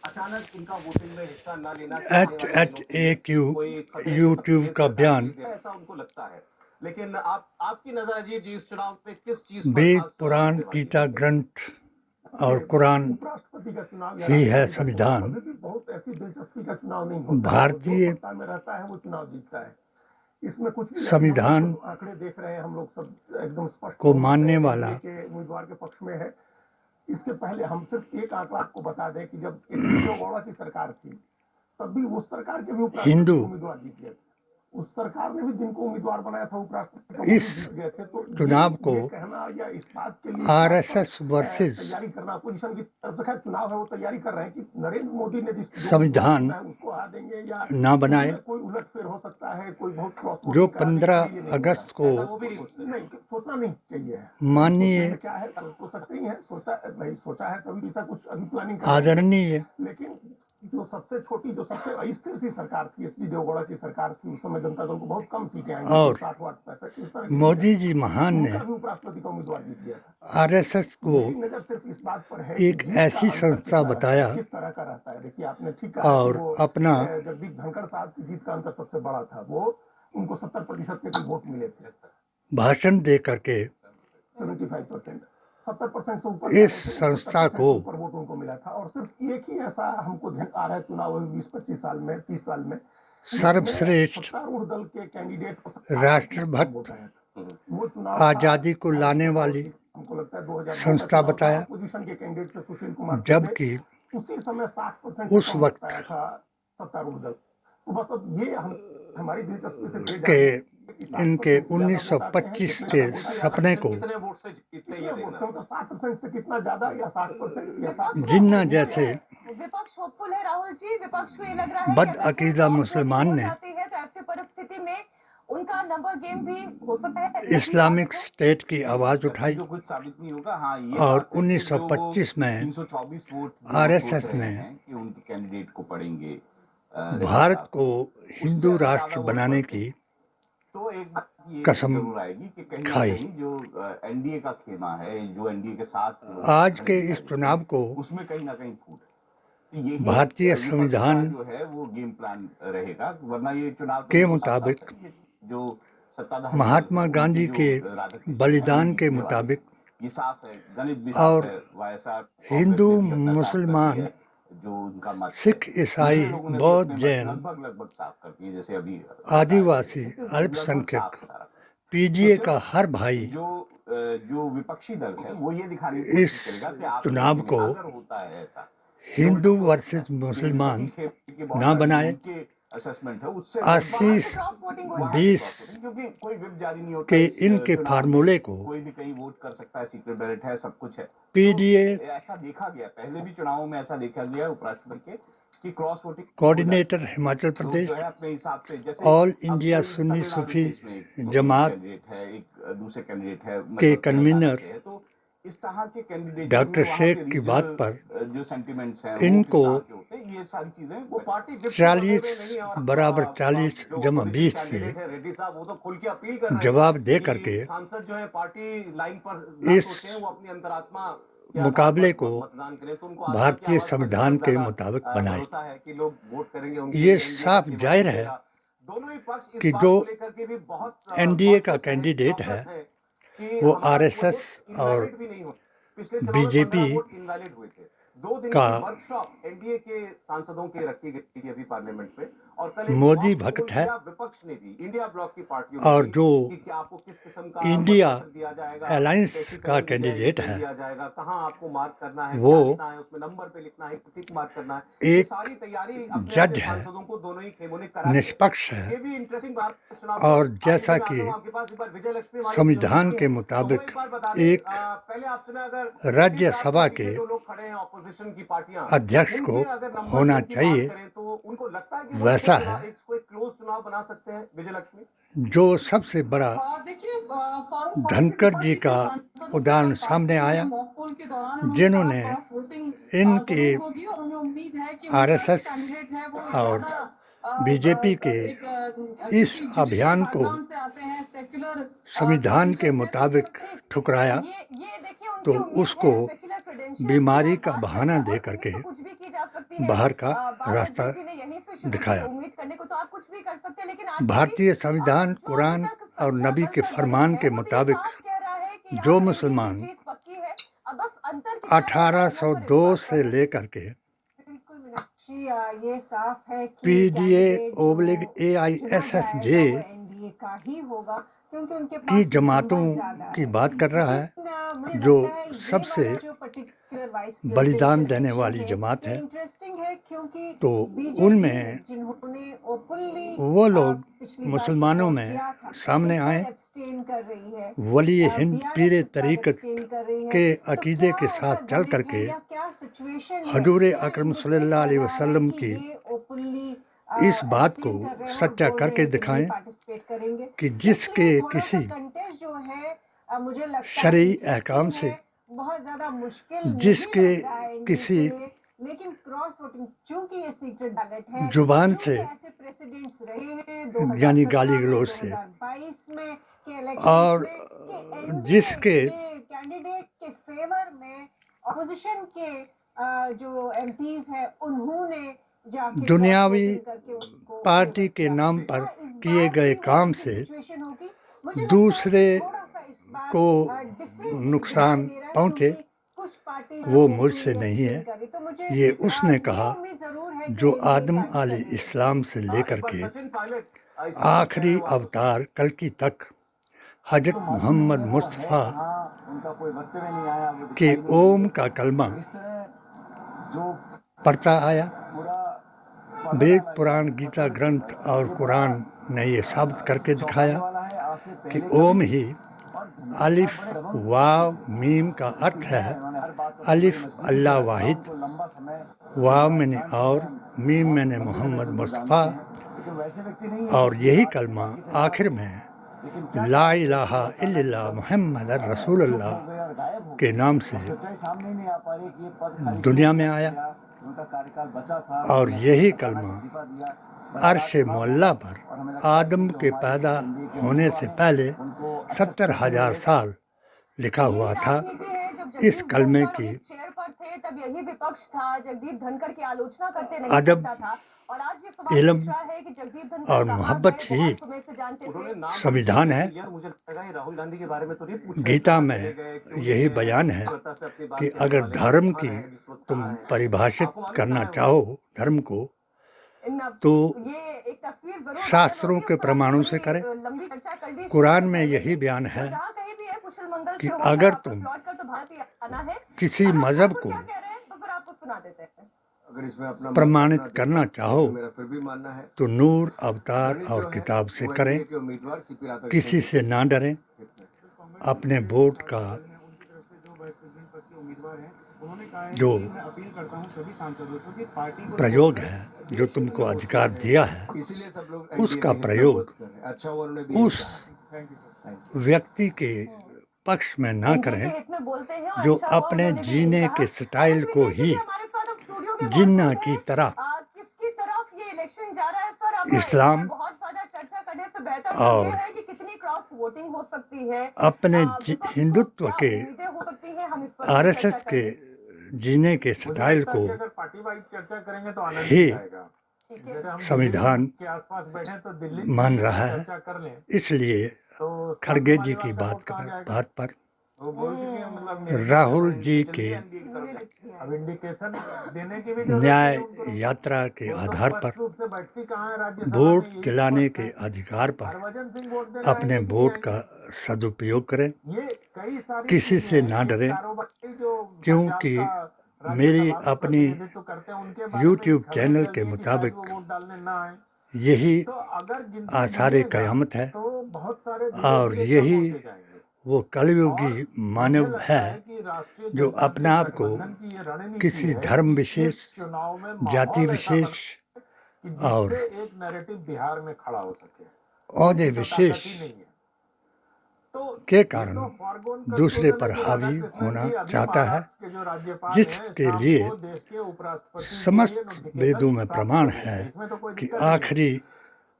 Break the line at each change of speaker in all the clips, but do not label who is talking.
अचानक इनका वोटिंग में हिस्सा न लेना
एच
चाहने वाले
एच
लोगों के
ए
लिए
क्यू
कोई खतरे के
यूट्यूब
संकेत
का
या
बयान।
ताकीद है, ऐसा उनको लगता है। लेकिन आपकी नजर अजीत जी इस चुनाव पे किस चीज पर
वेद,
खास
पुराण,
होने वाली
गीता
है?
ग्रंथ और कुरान
उपराष्ट्रपति का चुनाव या
ही है
राष्ट्रपति का चुनाव
संविधान।
कभी भी बहुत ऐसी दिलचस्पी का चुनाव नहीं होता है। जो
भारतीय
सत्ता में रहता है वो चुनाव जीतता है। इसमें कुछ भी अभी हम
संविधान
सब आंकड़े देख रहे हैं, हम लोग सब एकदम स्पष्ट
को
रूप से
मानने
एनडीए
वाला
के उम्मीदवार के पक्ष में है। इसके पहले हम सिर्फ एक आंकड़ा आपको बता दें कि जब एचडी देवेगौड़ा की सरकार थी, तब भी उस सरकार के भी उपराष्ट्रपति
हिंदू
उम्मीदवार जीत गए थे। उस सरकार ने भी जिनको उम्मीदवार बनाया था उपराष्ट्रपति का, वो भी
इस
जीत गए थे। तो
चुनाव को
ये कहना या इस बात के लिए इस बात पर
आरएसएस वर्सेस
तैयारी करना अपोजिशन की तरफ से, खैर चुनाव है वो तैयारी कर रहे हैं कि नरेंद्र मोदी ने जिस जो
संविधान
उम्मीदवार है उसको हरा देंगे या
ना बनाए,
कोई उलटफेर हो सकता है, कोई बहुत क्रॉस
जो
वोटिंग करा देंगे,
15
ये नहीं
अगस्त
होता है।
को
वो भी नहीं सोचते।
नहीं, सोचना नहीं चाहिए।
माननीय
सोचने में क्या है, सोच सकते ही हैं, सोचा नहीं, सोचा है तभी ऐसा कुछ अभी प्लानिंग कर रहे हैं।
आदरणीय
लेकिन जो सबसे छोटी, जो सबसे अस्थिर सी सरकार थी, एचडी देवेगौड़ा की सरकार थी, उस समय जनता दल को बहुत कम सीटें आई,
और
60 वाट 65 इस तरह की
मोदी जी महान ने
उनका भी उपराष्ट्रपति का उम्मीदवार जीत गया था।
आरएसएस को
मेरी नजर सिर्फ इस बात पर है
एक
कि जीत का
ऐसी
अंतर
संस्था
कितना
बताया
किस तरह का रहता है। देखिए आपने ठीक कहा कि
और
वो
अपना
जगदीप धनखड़ साहब की जीत का अंतर सबसे बड़ा था। वो उनको 70% के करीब वोट मिले थे,
भाषण दे करके
75%, 70% से ऊपर
इस संस्था को
ऊपर वोट उनको मिला था। और सिर्फ एक ही ऐसा हमको ध्यान आ रहा है चुनाव में 20-25 साल में, 30 साल में,
सर्वश्रेष्ठ
सत्तारूढ़ दल के कैंडिडेट
राष्ट्रभक्त
वो चुनाव
आजादी को लाने वाली
हमको लगता है 2002
संस्था बताया,
अपोजिशन के कैंडिडेट थे सुशील कुमार,
जबकि
उसी समय 60%
उस वक्त
था सत्तारूढ़ दल। तो बस अब ये हमारी दिलचस्पी से
के इनके 1925 के सपने को
कितने वोट से जीतते हैं ये देखना।
60% से कितना ज्यादा या 60% या 60
जिन्ना जैसे
विपक्ष होपफुल है राहुल जी। विपक्ष को ये लग रहा है
बदअकीदा मुसलमान ने
है तो ऐसी परिस्थिति में उनका नंबर गेम भी हो सकता है।
इस्लामिक स्टेट की आवाज उठाई
जो कुछ साबित नहीं होगा। हाँ, ये
और
बात है कि जो
1925 में
324 वोट जो
आरएसएस
सोच रहे
ने
हैं कि उनके कैंडिडेट को पड़ेंगे
भारत को हिंदू राष्ट्र बनाने की
तो एक बात ये
कसम
जरूर आएगी कि कहीं ना
खाई।
कहीं जो एनडीए का खेमा है, जो एनडीए के साथ
आज के इस चुनाव को
उसमें कहीं ना कहीं फूट है। तो यही
भारतीय
विपक्ष का
संविधान
जो है वो गेम प्लान रहेगा, वरना ये चुनाव
के मुताबिक
जो सत्ताधारी
महात्मा गांधी के बलिदान के मुताबिक
ये साफ है, गणित भी
और
साफ है, वायएसआर
हिंदू,
कांग्रेस ने भी अपना साफ कर
मुसलमान,
दिया है, जो उनका मत है।
सिख, ईसाई,
दूसरे लोगों ने भी
बौद्ध,
अपने मत
जैन,
लगभग साफ कर दिए। जैसे अभी
आदिवासी,
लगभग
अल्पसंख्यक,
साफ है सारा।
पीडीए
तो
का हर भाई
जो विपक्षी दल है वो ये दिखाने की
इस
कोशिश करेगा कि आप
चुनाव को
अगर होता है ऐसा
हिंदू वर्सेस मुसलमान ना बनाए।
असेसमेंट है उससे
80-20
क्योंकि कोई विप जारी नहीं होता
के
इस
इनके
चुनाव में।
फार्मूले को
कोई भी कहीं वोट कर सकता है, सीक्रेट बैलेट है, सब कुछ है।
पीडीए
तो ऐसा देखा गया, पहले भी चुनावों में ऐसा देखा गया उपराष्ट्रपति के कि cross voting
coordinator Himachal Pradesh,
जो है अपने हिसाब से, जैसे
ऑल
अब
इंडिया
कोई
सुन्नी
तमिलनाडु
सूफी
के इसमें एक
जमात
कैंडिडेट है, एक दूसरे कैंडिडेट है
के
मतलब
कन्वीनर
तेलंगाना से है, तो इस तरह के कैंडिडेट
डॉक्टर शेख की बात पर
जो सेंटिमेंट्स हैं
इनको
वो किस तरह के होते हैं, ये सारी चीजें वो पार्टी
40 बराबर 40 जमा 20 से
रेड्डी साहब वो तो खुल के अपील कर रहे हैं
जवाब दे
कि
करके
सांसद जो है पार्टी लाइन पर
इस
सोचते हैं, वो अपनी अंतरात्मा
मुकाबले को
मतदान करें। तो उनको
भारतीय संविधान के मुताबिक बनाए।
भरोसा है कि लोग वोट करेंगे, उनके
ये
एनडीए
साफ
का
जाहिर है
दोनों ही पक्ष इस
कि
बात
जो
को लेकर के भी बहुत
एनडीए का
conscious
कैंडिडेट है
कि
वो
हमारा
आरएसएस
वोट
और
invalid भी नहीं हो। पिछले चुनाव में
बीजेपी
15 वोट इनवैलिड हुए थे। 2 दिन
का
की वर्कशॉप एनडीए के सांसदों की रखी गई थी अभी पार्लियामेंट में, और कल
मोदी भक्त है
विपक्ष ने भी, इंडिया ब्लॉक की पार्टियों
और
ने
जो
कि क्या आपको किस किस्म का
इंडिया
दिया जाएगा,
अलायंस
कैसी
का
कलम
कैंडिडेट है,
दिया जाएगा, कहाँ आपको मार्क करना है,
वो
क्या लिखना है उसमें, नंबर पे लिखना है, टिक मार्क करना है, ये
एक
सारी तैयारी अपने
जज है,
सांसदों को दोनों ही खेमों ने करा दी।
निष्पक्ष
ये
है
भी इंटरेस्टिंग बात चुनाव
और
में
जैसा
आपके
कि
आपके पास एक बार विजय लक्ष्मी हमारी
संविधान
सहयोगी
के
हैं, तो वो
मुताबिक
एक बार बता दें,
एक
पहले आपने अगर
राज्यसभा के
जो लोग खड़े हैं ऑपोजिशन की पार्टियां,
अध्यक्ष को
उनके अगर नंबर
होना
की बात
चाहिए,
करें तो उनको लगता है कि
वैसा
वो
है।
इसको एक क्लोज चुनाव बना सकते हैं विजय लक्ष्मी।
जो सबसे बड़ा धनखड़ जी का उदाहरण सामने आया, जिन्होंने इनके आरएसएस और बीजेपी के इस अभियान को संविधान के मुताबिक ठुकराया, तो उसको बीमारी का बहाना दे करके
जा सकती है।
बाहर का
बाबर
रास्ता
जी ने यहीं से शुरू
दिखाया।
की, उम्मीद करने को तो आप कुछ भी कर सकते हैं, लेकिन आज भी
भारतीय संविधान,
जो अभी
कुरान
तक
और
सच्चा
नबी
दल
के
का गठन
फरमान
है,
के
वो तो ये
मुताबिक
साफ कह रहा है कि यहाँ
जो
पर एनडीए की
मुसलमान
जीत पक्की है। अब बस अंतर कितना रहता है, वो पर
1802
इस बात
से
पर है।
लेकर के
बिल्कुल मीनाक्षी, ये साफ है कि
पीडीए
कैंडिडेट
ओब्लिग
जो चुना
AISSJ
जाएगा वो एनडीए का ही होगा, क्योंकि उनके
की
पास
जमातों
नंबर ज्यादा
की
है।
बात कर रहा है,
लेकिन मुझे
जो
लगता है ये
सबसे
वाला जो पर्टिकुलर वाइस
बलिदान
प्रेसिडेंशियल
देने
इलेक्शन
वाली
है,
जमात
ये
है।
इंटरेस्टिंग है, क्योंकि
तो
बीजेपी
उनमें
जिन्होंने ओपनली
वो लोग
पिछली बार
मुसलमानों
सपोर्ट
में
किया था,
सामने
इस
आए,
बार एब्सटेन कर रही है।
वली हिंद
बीआरएस
पीर
इस बार
तरीक़त
एब्सटेन कर रही है।
के
तो
अकीदे
क्या
के
ऐसा
साथ चल
गणित
करके
है या क्या सिचुएशन है,
हजूर
क्या
अकरम
इंडिकेट
सल्लल्लाहु
कर
अलैहि
रहा है
वसल्लम
कि
की
ये ओपनली
इस बात को
एब्सटेन कर रहे हैं और
सच्चा
बोल रहे
करके
हैं कि नहीं
दिखाएं
पार्टिसिपेट करेंगे।
कि
इसलिए
जिसके
थोड़ा सा
किसी
कंटेस्ट जो है मुझे लगता है
शरई अहकाम
इंटरेस्टिंग
से,
है, बहुत ज्यादा मुश्किल नहीं
जिसके
लग रहा है एनडीए
किसी
के लिए। लेकिन क्रॉस वोटिंग, चूंकि ये सीक्रेट बैलेट है,
जुबान
चूंकि
से
ऐसे प्रेसिडेंट्स रहे हैं
यानी
2017
गाली
में,
गलौज से,
2022 में के इलेक्शंस
और
में, कि एनडीए
जिसके
के कैंडिडेट के फेवर में ऑपोजिशन के जो एमपीज हैं उन्होंने जाके
दुनियावी
क्रॉस वोटिंग करके उनको
पार्टी
फेवर
के
किया।
नाम
क्या
पर
इस
किए
बार
गए
भी वो
काम
ऐसी
से
सिचुएशन होगी? मुझे लगता है
दूसरे
थोड़ा सा इस बार
को
डिफरेंट
नुकसान
दिखाई दे रहा है,
पहुंचे,
क्योंकि कुछ पार्टी
वो मुझसे नहीं है।
कर रही। तो मुझे
ये उसने
ये
कहा
उम्मीद जरूर है कि
जो
एनडीए
आदम
काफी
आले
करेगी।
इस्लाम से लेकर
पर
के
सचिन पायलट इस बात कह रहे
आखिरी
हैं वापस।
अवतार कल्कि तक हजरत
तो मालूम
मोहम्मद
नहीं है वो है
मुस्तफ़ा
कहाँ, उनका कोई वक्तव्य नहीं आया, वो
के
दिखाई नहीं
ओम
दिए।
का कलमा
इस तरह जो
पढ़ता आया।
पूरा
वेद, पुराण, गीता ग्रंथ और कुरान ने ये साबित करके दिखाया
वाला है, आज से
कि
पहले
ओम ही
और
अलिफ वाव मीम का अर्थ है। अलिफ अल्लाह वाहिद,
लंबा समय
वाव मैंने और मीम मैंने मोहम्मद मुस्तफ़ा,
वैसे व्यक्ति नहीं
और यही कलमा आखिर में ला इलाहा इल्लल्लाह मुहम्मद रसूलुल्लाह के नाम से
सामने नहीं आ पा रही कि ये पद
दुनिया में आया।
उनका कार्यकाल बचा था
और यही कलमा अर्श मुअल्ला पर आदम के पैदा होने से पहले 70,000 साल लिखा हुआ था। इस कलमे की
चेयर पर थे तब यही विपक्ष था, जगदीप धनखड़ की आलोचना करते नहीं
अदब,
सकता था। और आज ये सवाल
इल्म
पूछ रहा है कि जगदीप धनखड़
और
कहाँ
मोहब्बत
गए,
ही
बहुत समय से जानते थे।
संविधान है।
मुझे लगता है राहुल गांधी के बारे में तो नहीं पूछ रहे,
गीता
कहाँ
में
चले गए, क्यों
यही
गए,
बयान है
स्वतः से अपनी बात
कि
कहने
अगर
वाले
धर्म
कौन
की
है, जिस वक्त
तुम
कहाँ है।
परिभाषित
आपको मालूम
करना
कहाँ है वो?
चाहो धर्म को, तो
ये एक तस्वीर जरूर
शास्त्रों
वायरल हो रही है,
के
उस पर
प्रमाणों
हमने
से करें।
बड़ी लंबी चर्चा कर ली।
कुरान में यही बयान है
जहाँ कहीं भी है कुशल मंगल
कि
से हो,
अगर
वापस
तुम
लौट कर तो भारत ही आना है।
किसी
और हम
मजहब
ठाकुर
को
क्या कह रहे हैं तो फिर आपको सुना देते हैं।
अगर इसमें अपना
प्रमाणित
मत
करना
देखा,
चाहो
तो मेरा फिर भी मानना है
तो नूर, अवतार
गणित
और
जो है,
किताब से
वो
करें।
एनडीए के उम्मीदवार सीपी राधाकृष्णन
किसी से ना डरें। अपने वोट का जो प्रयोग है, जो तुमको अधिकार दिया है,
इसीलिए सब लोग
उसका
एनडीए में
प्रयोग
वोट कर रहे हैं। अच्छा हुआ उन्होंने भी
उस व्यक्ति के पक्ष में ना
एनडीए
करें
के हित में बोलते हैं और
जो
अच्छा हुआ
अपने
उन्होंने भी
जीने
यही
के
कहा।
स्टाइल
अनंत
को
विजय जी
ही
भी हमारे साथ अब स्टूडियो में
जिन्ना
मौजूद
की
हैं।
तरह
किसकी तरफ ये इलेक्शन जा रहा है सर? अब
इस्लाम
इसमें बहुत ज्यादा चर्चा करने से बेहतर तो
और
ये है कि कितनी क्रॉस वोटिंग हो सकती है,
अपने
विपक्ष को
हिंदुत्व
क्या
के
उम्मीदें हो सकती हैं, हम इस पर भी
आरएसएस
चर्चा
के
करेंगे।
जीने के स्टाइल को
अगर पार्टी वाइज चर्चा करेंगे तो आनंद
ही
आएगा।
ठीक है।
अगर हम
संविधान
दिल्ली के आसपास बैठे तो दिल्ली
मान
की
रहा है।
चर्चा कर लें
इसलिए
तो
खड़गे जी की
समाजवाद का वोट कहाँ जाएगा?
बात पर
वो बोल चुके हैं, मतलब मेरे
राहुल जी के
अब इंडिकेशन देने की भी जरूरत
न्याय
नहीं उनको।
यात्रा के
वो तो
आधार
स्पष्ट
पर
रूप से बैठती कहाँ है राज्यसभा
वोट
में, यही
दिलाने
स्पष्ट
के
है।
अधिकार पर
हरभजन सिंह वोट देने
अपने
आएंगे कि
वोट
नहीं
का सदुपयोग करें।
ये कई सारी
किसी
चीजें
से
हैं।
ना
एक
डरें,
कारोबारी जो
क्योंकि
पंजाब का
मेरी
राज्यसभा में
अपनी
प्रतिनिधित्व करते हैं, उनके बारे में
YouTube
खबरें
चैनल
चल
के
रही है कि
मुताबिक
शायद वो वोट डालने ना आए।
यही
तो अगर गिनती
आसार
बढ़ेगा,
क़यामत है
तो बहुत सारे
और
धीरे-धीरे कम
यही
होते जाएंगे।
वो कलयुगी
और
मानव
मुझे लगता
है
कि राष्ट्रीय
जो
जनतांत्रिक
अपने आप को
गठबंधन की ये रणनीति
किसी
है
धर्म
कि
विशेष,
इस चुनाव में माहौल
जाति
ऐसा
विशेष
बने कि
और
जिससे एक नैरेटिव बिहार में खड़ा हो सके।
औहदे
उनकी तो
विशेष
ताकत ही नहीं है। तो
के
ये
कारण
तो फॉरगोन
दूसरे
कंक्लूजन
पर
है कि
हावी
राधाकृष्णन
होना
जी अभी
चाहता है,
महाराष्ट्र के जो राज्यपाल हैं,
जिसके
शाम
लिए
को देश के उपराष्ट्रपति के लिए
समस्त
नोटिफिकेशन
वेदों में
प्राप्त
प्रमाण
करेंगे।
है
इसमें तो कोई
कि
दिक्कत नहीं है।
आखिरी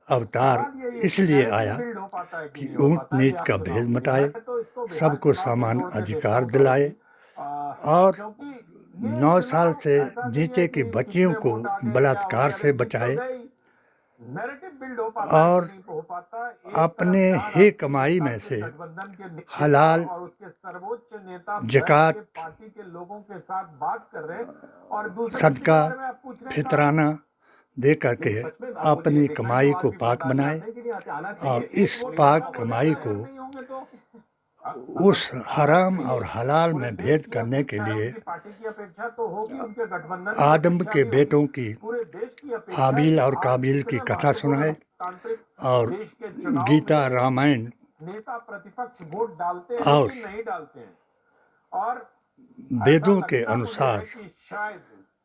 अवतार
सवाल यही है कि
इसलिए
नैरेटिव
आया
बिल्ड हो पाता है कि
कि
नहीं हो
ऊंट
पाता है,
नीच
ये आप
का
चुनाव
भेद
में।
मिटाए,
मैं तो इसको बिहार
सबको
चुनाव से
समान
जोड़ के देखता
अधिकार
हूँ
दिलाए
कभी।
और
क्योंकि ये
9
चुनाव
साल से
ऐसा नहीं
नीचे
है
की
कि
बच्चियों
किसमें
को
वोट आ गए,
बलात्कार
क्या हो
से
गया,
बचाए
जीत तो गई। नैरेटिव बिल्ड हो पाता है
और
कि नहीं हो पाता। एक
अपने
तरफ जहां
ही
राष्ट्रीय
कमाई में
लोकतांत्रिक
से
गठबंधन के नेता
हलाल
और उसके सर्वोच्च नेता बैठ
ज़कात,
के पार्टी के लोगों के साथ बात कर रहे हैं और दूसरे किसी के
सदका,
बारे में आप पूछ रहे हैं कहाँ है?
फितराना दे करके
नहीं, सच में अब मुझे ये
अपनी
देखना है
कमाई
जो
को
आज भी
पाक
बाजार में
बनाए
आते हैं कि नहीं आते, आना
और
चाहिए।
इस
वोट
पाक
हो
कमाई
जाएगा,
को
अगर नहीं होंगे तो
उस हराम और हलाल
पूरे
में
देश
भेद
की
करने के
अपेक्षा है,
लिए
उनकी पार्टी की अपेक्षा तो होगी, उनके गठबंधन की
आदम
अपेक्षा
के
भी होगी,
बेटों की
पूरे देश की अपेक्षा है
हाबिल
कि
और
आज
काबिल की
इतने
कथा
महत्वपूर्ण
सुनाए
लोकतांत्रिक
और
देश के चुनाव
गीता
में
रामायण
नेता प्रतिपक्ष वोट डालते हैं
और
कि नहीं डालते हैं। और ऐसा
वेदों के
लगता मुझे
अनुसार
है कि शायद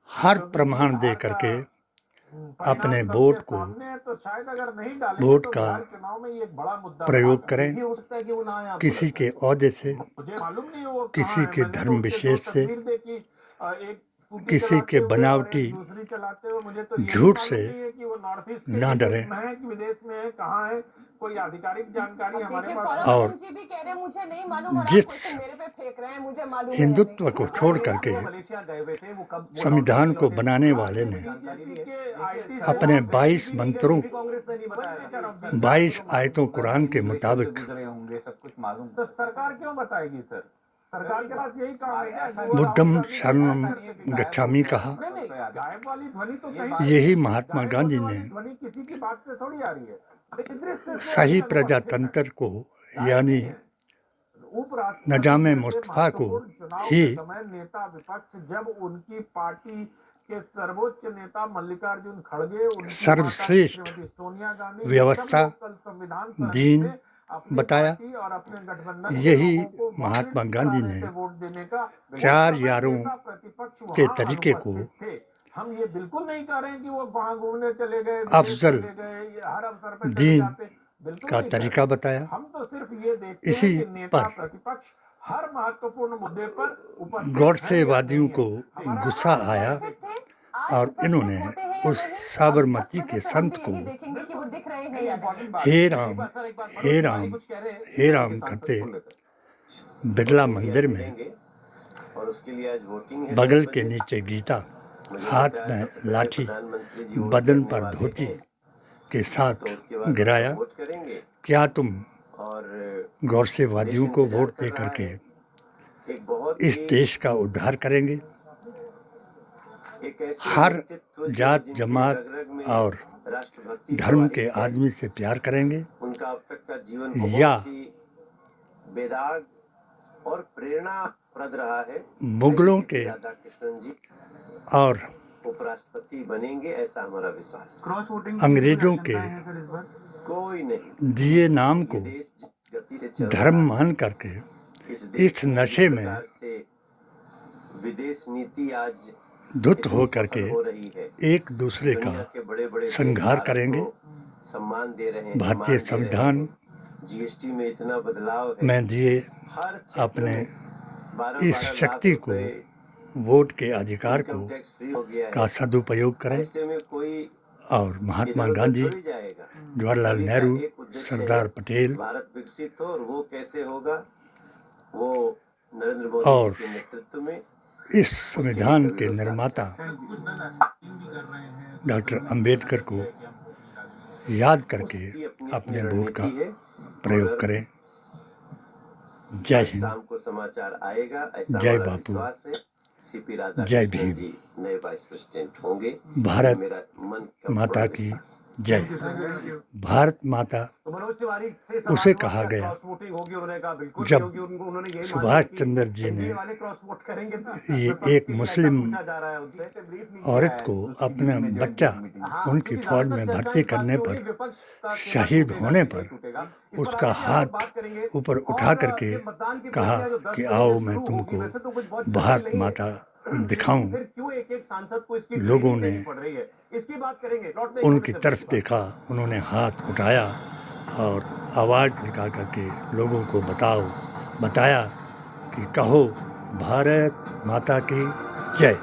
हर
क्योंकि
प्रमाण दे
हार का
करके
परिणाम
अपने
सबके
वोट को
सामने है, तो शायद अगर नहीं डालेंगे
वोट
तो
का
बिहार चुनाव में ये एक बड़ा मुद्दा
प्रयोग
बनेगा।
करें,
ये हो सकता है कि वो ना आए, आपको
किसी
लगता
के
है?
ओहदे से,
मुझे मालूम नहीं वो कहाँ
किसी
है।
के
मैंने तो
धर्म
उनके दो
विशेष से,
तस्वीर देखी, एक स्कूटी
किसी
चलाते
के
हुए और
बनावटी
एक दूसरी चलाते हुए। मुझे तो ये भी
झूठ
मालूम
से
नहीं है कि वो नॉर्थ ईस्ट के
ना
विदेश
डरें
में है कि विदेश में है, कहाँ है, कोई आधिकारिक जानकारी
अब
हमारे
देखिए
पास
फौरन
और
आलम जी भी कह रहे हैं मुझे नहीं मालूम और आप
जिस
क्वेश्चन मेरे पे फेंक रहे हैं, मुझे मालूम है या
हिंदुत्व
नहीं।
को छोड़
ये
करके
वो मलेशिया गए हुए थे, वो कब वो
संविधान
लौटे,
को
नहीं
बनाने
लौटे,
वाले ने
जानकारी नहीं है।
बीजेपी के
देखिए,
आईटी
अपने
सेल
22
बीजेपी नहीं गई,
मंत्रों
ये भी कांग्रेस ने नहीं बताया
वही
था।
कह रहा हूँ,
सरकार को
22
तो मालूम
आयतों
होगा
कुरान
कि
के
इमिग्रेशन से
मुताबिक
गुजरे होंगे, सब कुछ मालूम।
तो सरकार क्यों बताएगी सर? सरकार के पास यही काम है क्या कि वो
बुद्धम
राहुल गांधी
शरणम
को कर सके?
गच्छामि कहा।
नहीं नहीं, गायब वाली ध्वनि तो कहीं
यही महात्मा
गायब
गांधी
होने
ने
वाली ध्वनि किसी की बात से थोड़ी आ रही है। इस दृष्टि से
सही
अभी अनुभव थे।
प्रजातंत्र को
गायब
यानी
नहीं है। उपराष्ट्रपति
नजामे
जैसे
मुस्तफा को
महत्वपूर्ण चुनाव
ही
के समय नेता विपक्ष जब उनकी पार्टी के सर्वोच्च नेता मल्लिकार्जुन खड़गे, उनकी
सर्वश्रेष्ठ
माता श्रीमती सोनिया गांधी,
व्यवस्था,
सब लोग कल संविधान पर
दीन
थे, अपनी
बताया।
पार्टी और अपने गठबंधन के
यही
लोगों को
महात्मा
वापस
गांधी
कराने
ने
से वोट देने का
चार
उस समय
यारों
नेता प्रतिपक्ष
के
वहां
तरीके को
अनुपस्थित थे। हम ये बिल्कुल नहीं कह रहे हैं कि वो वहां घूमने चले गए, विदेश
अफजल
चले गए, ये हर अवसर पे चले
दीन
जाते, बिल्कुल
का
नहीं कह
तरीका
रहे।
बताया।
हम तो सिर्फ ये देखते हैं
इसी
कि नेता
पर
प्रतिपक्ष हर महत्वपूर्ण मुद्दे पर उपस्थित
गौडसेवादियों
हैं
को
या नहीं है।
गुस्सा आया और इन्होंने उस साबरमती के संत को
देखेंगे कि वो दिख रहे हैं या नहीं।
हे राम हे राम हे राम करते बिरला मंदिर में
और उसके लिए आज वोटिंग है।
बगल के नीचे गीता, हाथ में लाठी, बदन पर धोती के साथ गिराया।
वोट करेंगे
क्या तुम
और
गौरसेवादियों को वोट दे करके
एक बहुत
इस देश का उद्धार करेंगे?
एक ऐसे
हर
व्यक्तित्व जो
जात
जिनके
जमात
रग-रग में
और
राष्ट्रभक्ति
धर्म
समाहित
के
है,
आदमी से प्यार करेंगे
उनका अब तक का जीवन
या
बहुत ही बेदाग और प्रेरणाप्रद रहा है।
मुगलों
ऐसे
के
राधाकृष्णन जी
और
उपराष्ट्रपति बनेंगे, ऐसा हमारा विश्वास।
क्रॉस वोटिंग
अंग्रेजों के
सर इस बार
कोई नहीं।
दिए नाम
ये
को
देश जिस गति से चल
धर्म
रहा
मान करके
है,
इस
देश में
नशे
जिस
में
प्रकार से विदेश नीति आज
धुत
इतनी
हो
सफल
करके
हो रही है।
एक दूसरे
दुनिया
का
के बड़े-बड़े देश
संहार
भारत
करेंगे।
को सम्मान दे रहे हैं,
भारतीय
सम्मान दे रहे
संविधान
हैं। जीएसटी में इतना बदलाव है।
में दिए
हर क्षेत्र
अपने
में 12-12
इस
लाख
शक्ति को,
रुपए
वोट के अधिकार
इनकम
को
टैक्स फ्री हो गया
का
है।
सदुपयोग करें।
ऐसे में कोई
और महात्मा
इधर-उधर
गांधी,
थोड़ी जाएगा।
जवाहरलाल
सभी का
नेहरू,
एक उद्देश्य
सरदार
है,
पटेल
भारत विकसित हो। और वो कैसे होगा? वो नरेंद्र मोदी
और
जी के नेतृत्व में।
इस संविधान के निर्माता डॉक्टर अंबेडकर को याद करके
उसकी अपनी
अपने वोट का
रणनीति है।
प्रयोग
मगर
करें। जय
आज
हिंद,
शाम को समाचार आएगा, ऐसा
जय
हमारा
बापू,
विश्वास है। सीपी
जय
राधाकृष्णन
भीम।
जी नए वाइस प्रेसिडेंट होंगे।
भारत
मेरा मन का
माता
बड़ा
की
विश्वास है।
जय। भारत माता
तो मनोज तिवारी से सवाल
उसे
हुआ
कहा
कि
गया
क्रॉस वोटिंग होगी, उन्होंने कहा बिल्कुल
जब
नहीं होगी। उन्होंने यही मान
सुभाष
लिया कि
चंद्र जी
एनडीए
ने
वाले क्रॉस वोट करेंगे ना।
ये
विपक्ष
एक
की ऐसा
मुस्लिम
पूछा जा रहा है उनसे, ब्रीफ नहीं किया
औरत
है।
को अपना बच्चा
हाँ,
उनकी
क्योंकि
फौज
ज्यादातर
में
चर्चा
भर्ती
इस बात
करने
की हो रही
पर
है, विपक्ष का केवल
शहीद
टूटेगा,
होने
नहीं
पर
टूटेगा। इस
उसका
पर आगे हम
हाथ
बात करेंगे।
ऊपर
और
उठा करके
ये मतदान की
कहा
प्रक्रिया जो 10
कि
बजे
आओ
से
मैं
शुरू
तुमको
होगी, वैसे तो कुछ बहुत जल्दी
भारत
नहीं है।
माता दिखाऊं।
फिर क्यों एक-एक सांसद को इसकी
लोगों
ट्रेनिंग
ने
देनी पड़ रही है, इसकी बात करेंगे। लौट में
उनकी तरफ देखा, उन्होंने हाथ उठाया और आवाज़ लगा करके लोगों को बताया कि कहो भारत माता की जय।